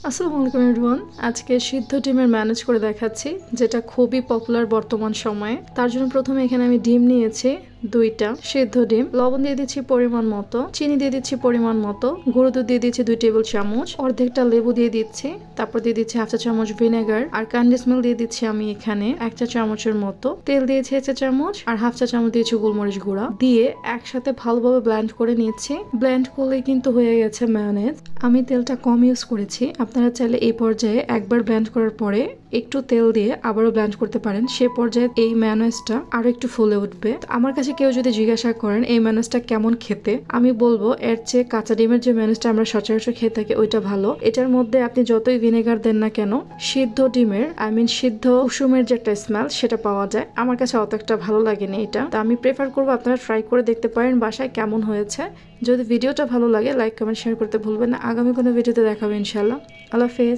আসসালামু আলাইকুম এভরিওয়ান। আজকে সিদ্ধ ডিমের ম্যানেজ করে দেখাচ্ছি, যেটা খুবই পপুলার বর্তমান সময়ে। তার জন্য প্রথমে এখানে আমি ডিম নিয়েছি, 2টা সিদ্ধ ডিম। লবণ দিয়ে দিচ্ছি পরিমাণ মতো, চিনি দিয়ে দিচ্ছি পরিমাণ মতো, গুঁড়ো দুধ দিয়ে দিচ্ছি 2 টেবিল চামচ, অর্ধেকটা লেবু দিয়ে দিচ্ছি, তারপর দিয়ে দিচ্ছি 1/2 চা চামচ ভিনেগার, আর কন্ডেন্স মিল্ক দিয়ে দিচ্ছি আমি এখানে 1 চা চামচের মতো, তেল দিয়েছি 1 চা চামচ, আর 1/2 চা চামচ দিয়েছি গোলমরিচ গুঁড়া দিয়ে একসাথে ভালোভাবে ব্লেন্ড করে নিচ্ছি। ব্লেন্ড করলেই কিন্তু হয়ে গেছে মায়োনেজ। আমি তেলটা কম ইউজ করেছি, আপনারা চাইলে এই পর্যায়ে একবার ব্লেন্ড করার পরে একটু তেল দিয়ে আবারও ব্লেন্ড করতে পারেন। সে পর্যায়ে এই মায়োনেজটা আরো একটু ফুলে উঠবে। আমার কাছে কেউ যদি জিজ্ঞাসা করেন এই মায়োনেজটা কেমন খেতে, আমি বলবো এর চেয়ে কাঁচা ডিমের যে মায়োনেজটা আমরা সচরাচর খেয়ে থাকি ওইটা ভালো। এটার মধ্যে আপনি যতই ভিনেগার দেন না কেন, সিদ্ধ ডিমের সিদ্ধ কুসুমের যে একটা স্মেল সেটা পাওয়া যায়। আমার কাছে অত একটা ভালো লাগেনি এটা, তো আমি প্রেফার করবো আপনারা ট্রাই করে দেখতে পারেন বাসায় কেমন হয়েছে। যদি ভিডিওটা ভালো লাগে লাইক কমেন্ট শেয়ার করতে ভুলবেন না। আগামী কোনো ভিডিওতে দেখাবো ইনশাল্লাহ। আল্লাহ হাফেজ।